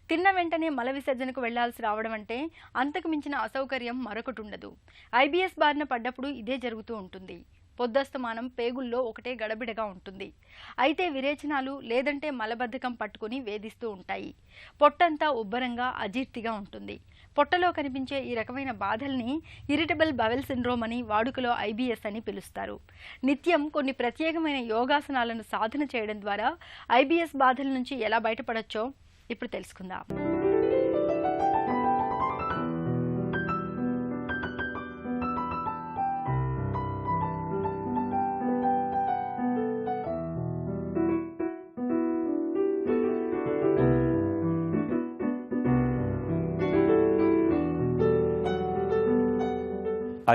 తిన్న వెంటనే మల విసర్జనకు వెళ్లాల్సి రావడం అంటే అంతకు మించిన అసౌకర్యం మరొకటి ఉండదు. ఐబిఎస్ బారిన పడ్డప్పుడు ఇదే జరుగుతూ ఉంటుంది. పొద్దస్తమానం పేగుల్లో ఒకటే గడబిడగా ఉంటుంది. అయితే విరేచనాలు లేదంటే మలబద్ధకం పట్టుకుని వేధిస్తూ ఉంటాయి. పొట్టంతా ఉబ్బరంగా అజీర్తిగా ఉంటుంది. పొట్టలో కనిపించే ఈ రకమైన బాధల్ని ఇరిటబుల్ బవెల్ సిండ్రోమ్ అని, వాడుకలో ఐబిఎస్ అని పిలుస్తారు. నిత్యం కొన్ని ప్రత్యేకమైన యోగాసనాలను సాధన చేయడం ద్వారా ఐబిఎస్ బాధల నుంచి ఎలా బయటపడొచ్చో ఇప్పుడు తెలుసుకుందాం.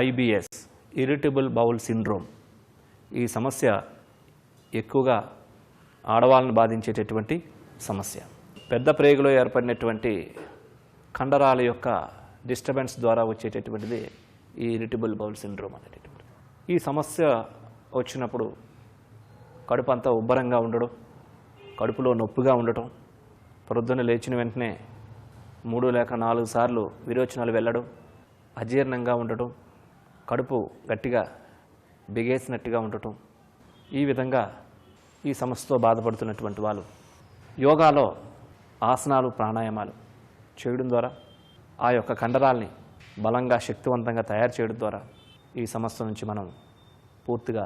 ఐబిఎస్ ఇరిటబుల్ బౌల్ సిండ్రోమ్ ఈ సమస్య ఎక్కువగా ఆడవాళ్ళను బాధించేటటువంటి సమస్య. పెద్ద ప్రేగులో ఏర్పడినటువంటి కండరాల యొక్క డిస్టర్బెన్స్ ద్వారా వచ్చేటటువంటిది ఈ ఇరిటబుల్ బౌల్ సిండ్రోమ్ అనేటటువంటి. ఈ సమస్య వచ్చినప్పుడు కడుపు అంతా ఉబ్బరంగా ఉండడం, కడుపులో నొప్పిగా ఉండటం, ప్రొద్దున లేచిన వెంటనే 3 లేక 4 సార్లు విరోచనాలు వెళ్ళడం, అజీర్ణంగా ఉండటం, కడుపు గట్టిగా బిగేసినట్టుగా ఉండటం, ఈ విధంగా ఈ సమస్యతో బాధపడుతున్నటువంటి వాళ్ళు యోగాలో ఆసనాలు ప్రాణాయామాలు చేయడం ద్వారా ఆ యొక్క కండరాల్ని బలంగా శక్తివంతంగా తయారు చేయడం ద్వారా ఈ సమస్య నుంచి మనం పూర్తిగా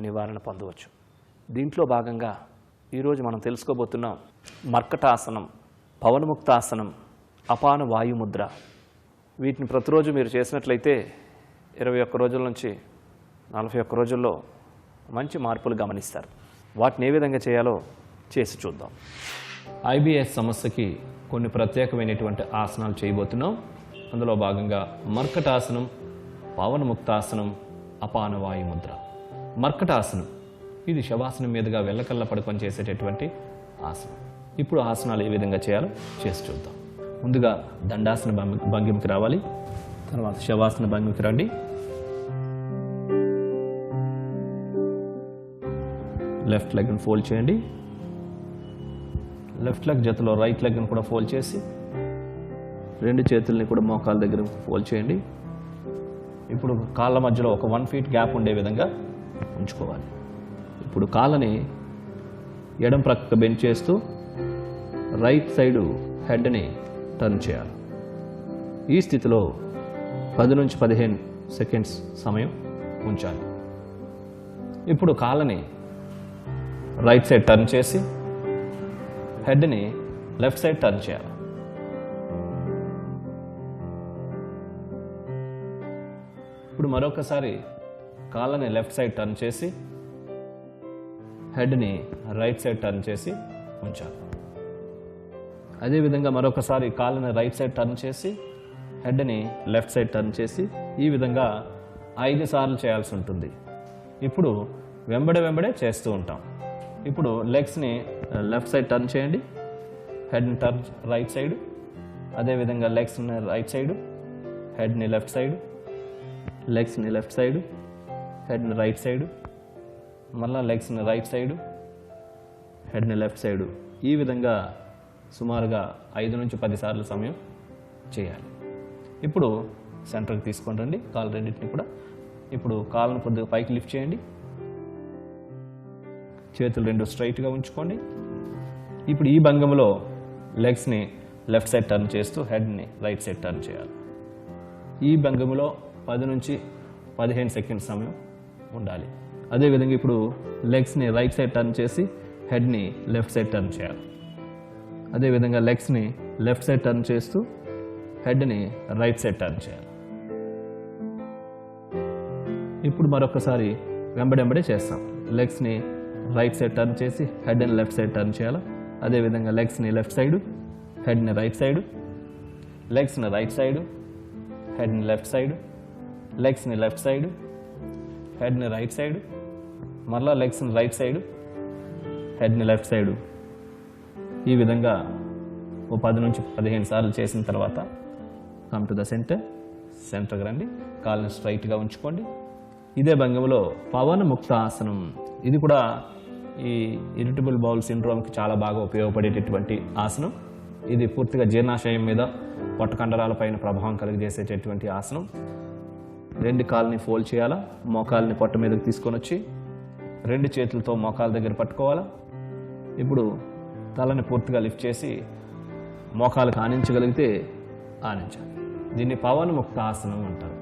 నివారణ పొందవచ్చు. దీంట్లో భాగంగా ఈరోజు మనం తెలుసుకోబోతున్నాం మర్కటాసనం, పవనముక్తాసనం, అపాన వాయుముద్ర. వీటిని ప్రతిరోజు మీరు చేసినట్లయితే 21 రోజుల నుంచి 41 రోజుల్లో మంచి మార్పులు గమనిస్తారు. వాటిని ఏ విధంగా చేయాలో చేసి చూద్దాం. ఐబిఎస్ సమస్యకి కొన్ని ప్రత్యేకమైనటువంటి ఆసనాలు చేయబోతున్నాం. అందులో భాగంగా మర్కటాసనం, పవనముక్తాసనం, అపాన వాయుముద్ర. మర్కటాసనం ఇది శవాసనం మీదుగా వెళ్ళకల్లా పడుకొని చేసేటటువంటి ఆసనం. ఇప్పుడు ఆసనాలు ఏ విధంగా చేయాలో చేసి చూద్దాం. ముందుగా దండాసన భంగిమకి రావాలి. తర్వాత శవాసన భంగిమకి రండి. లెఫ్ట్ లెగ్ని ఫోల్డ్ చేయండి. లెఫ్ట్ లెగ్ జతలో రైట్ లెగ్ని కూడా ఫోల్డ్ చేసి 2 చేతుల్ని కూడా మోకాల దగ్గర ఫోల్డ్ చేయండి. ఇప్పుడు కాళ్ళ మధ్యలో ఒక 1 ఫీట్ గ్యాప్ ఉండే విధంగా ఉంచుకోవాలి. ఇప్పుడు కాళ్ళని ఎడం ప్రక్క బెండ్ చేస్తూ రైట్ సైడు హెడ్ని టర్న్ చేయాలి. ఈ స్థితిలో 10 నుంచి 15 సెకండ్స్ సమయం ఉంచాలి. ఇప్పుడు కాళ్ళని రైట్ సైడ్ టర్న్ చేసి హెడ్ని లెఫ్ట్ సైడ్ టర్న్ చేయాలి. ఇప్పుడు మరొకసారి కాళ్ళని లెఫ్ట్ సైడ్ టర్న్ చేసి హెడ్ని రైట్ సైడ్ టర్న్ చేసి ఉంచాలి. అదేవిధంగా మరొకసారి కాళ్ళని రైట్ సైడ్ టర్న్ చేసి హెడ్ని లెఫ్ట్ సైడ్ టర్న్ చేసి ఈ విధంగా 5 సార్లు చేయాల్సి ఉంటుంది. ఇప్పుడు వెంబడే చేస్తూ ఉంటాం. ఇప్పుడు లెగ్స్ని లెఫ్ట్ సైడ్ టర్న్ చేయండి, హెడ్ని టర్న్ రైట్ సైడ్, అదేవిధంగా లెగ్స్ని రైట్ సైడ్, హెడ్ని లెఫ్ట్ సైడ్, లెగ్స్ని లెఫ్ట్ సైడ్, హెడ్ని రైట్ సైడ్, మళ్ళీ లెగ్స్ని రైట్ సైడ్, హెడ్ని లెఫ్ట్ సైడ్. ఈ విధంగా సుమారుగా 5 నుంచి 10 సార్లు సమయం చేయాలి. ఇప్పుడు సెంటర్కి తీసుకొని రండి కాళ్ళు రెండింటిని కూడా. ఇప్పుడు కాళ్ళను కొద్దిగా పైకి లిఫ్ట్ చేయండి. చేతులు 2 స్ట్రైట్గా ఉంచుకోండి. ఇప్పుడు ఈ భంగంలో లెగ్స్ని లెఫ్ట్ సైడ్ టర్న్ చేస్తూ హెడ్ని రైట్ సైడ్ టర్న్ చేయాలి. ఈ భంగంలో 10 నుంచి 15 సెకండ్స్ సమయం ఉండాలి. అదేవిధంగా ఇప్పుడు లెగ్స్ని రైట్ సైడ్ టర్న్ చేసి హెడ్ని లెఫ్ట్ సైడ్ టర్న్ చేయాలి. అదేవిధంగా లెగ్స్ని లెఫ్ట్ సైడ్ టర్న్ చేస్తూ హెడ్ని రైట్ సైడ్ టర్న్ చేయాలి. ఇప్పుడు మరొకసారి వెంబడెంబడే చేస్తాం. లెగ్స్ని రైట్ సైడ్ టర్న్ చేసి హెడ్ని లెఫ్ట్ సైడ్ టర్న్ చేయాలి. అదేవిధంగా లెగ్స్ని లెఫ్ట్ సైడ్, హెడ్ని రైట్ సైడ్, లెగ్స్ని రైట్ సైడ్, హెడ్ని లెఫ్ట్ సైడ్, లెగ్స్ని లెఫ్ట్ సైడ్, హెడ్ని రైట్ సైడ్, మరలా లెగ్స్ని రైట్ సైడ్, హెడ్ని లెఫ్ట్ సైడ్. ఈ విధంగా 10 నుంచి 15 సార్లు చేసిన తర్వాత కమ్ టు ద సెంటర్కి రండి. కాళ్ళని స్ట్రైట్గా ఉంచుకోండి. ఇదే భంగిమలో పవనముక్త ఆసనం, ఇది కూడా ఈ ఇరిటబుల్ బౌల్ సిండ్రోమ్కి చాలా బాగా ఉపయోగపడేటటువంటి ఆసనం. ఇది పూర్తిగా జీర్ణాశయం మీద పొట్ట కండరాల పైన ప్రభావం కలిగజేసేటటువంటి ఆసనం. 2 కాళ్ళని ఫోల్డ్ చేయాలా, మోకాల్ని పొట్ట మీదకి తీసుకొని వచ్చి 2 చేతులతో మోకాల దగ్గర పట్టుకోవాలా. ఇప్పుడు తలని పూర్తిగా లిఫ్ట్ చేసి మోకాలకు ఆనించగలిగితే ఆనించాలి. దీన్ని పవనముక్త ఆసనం అంటారు.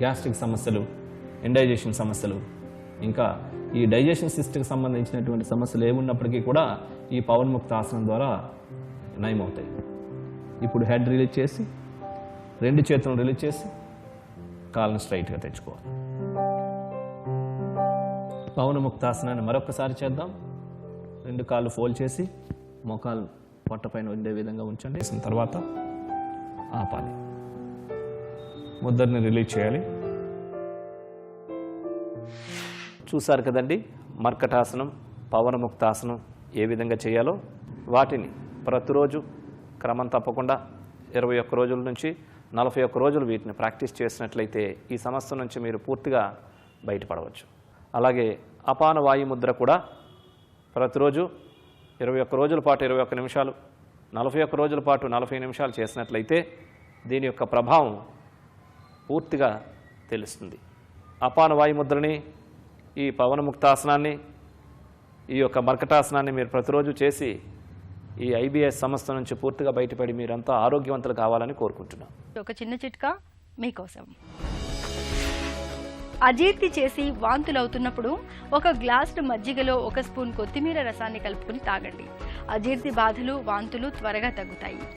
గ్యాస్ట్రిక్ సమస్యలు, ఇండైజెషన్ సమస్యలు, ఇంకా ఈ డైజెషన్ సిస్టమ్కి సంబంధించినటువంటి సమస్యలు ఏమున్నప్పటికీ కూడా ఈ పవనముక్త ఆసనం ద్వారా నయమవుతాయి. ఇప్పుడు హెడ్ రిలీజ్ చేసి 2 చేతులను రిలీజ్ చేసి కాళ్ళని స్ట్రైట్గా తెచ్చుకోవాలి. పవనముక్తాసనాన్ని మరొకసారి చేద్దాం. 2 కాళ్ళు ఫోల్డ్ చేసి మోకాలు పొట్ట పైన ఉండే విధంగా ఉంచండి. వేసిన తర్వాత ఆపాలి. ముద్దరిని రిలీజ్ చేయాలి. చూశారు కదండి మర్కటాసనం, పవనముక్తాసనం ఏ విధంగా చేయాలో. వాటిని ప్రతిరోజు క్రమం తప్పకుండా 21 రోజుల నుంచి 41 రోజులు వీటిని ప్రాక్టీస్ చేసినట్లయితే ఈ సమస్య నుంచి మీరు పూర్తిగా బయటపడవచ్చు. అలాగే అపాన వాయు ముద్ర కూడా ప్రతిరోజు 21 రోజుల పాటు 21 నిమిషాలు, 41 రోజుల పాటు 40 నిమిషాలు చేసినట్లయితే దీని యొక్క ప్రభావం పూర్తిగా తెలుస్తుంది. అపాన వాయు ముద్రని, ఈ పవనముక్తాసనాన్ని, ఈ యొక్క మర్కటాసనాన్ని మీరు ప్రతిరోజు చేసి ఈ IBS సమస్య నుంచి పూర్తిగా బయటపడి మీరంతా ఆరోగ్యవంతులు కావాలని కోరుకుంటున్నాను. ఒక చిన్న చిట్కా మీకోసం. అజీర్తి చేసి వాంతులవుతున్నప్పుడు 1 గ్లాసు మజ్జిగలో 1 స్పూన్ కొత్తిమీర రసాన్ని కలుపుకుని తాగండి. అజీర్తి బాధలు, వాంతులు త్వరగా తగ్గుతాయి.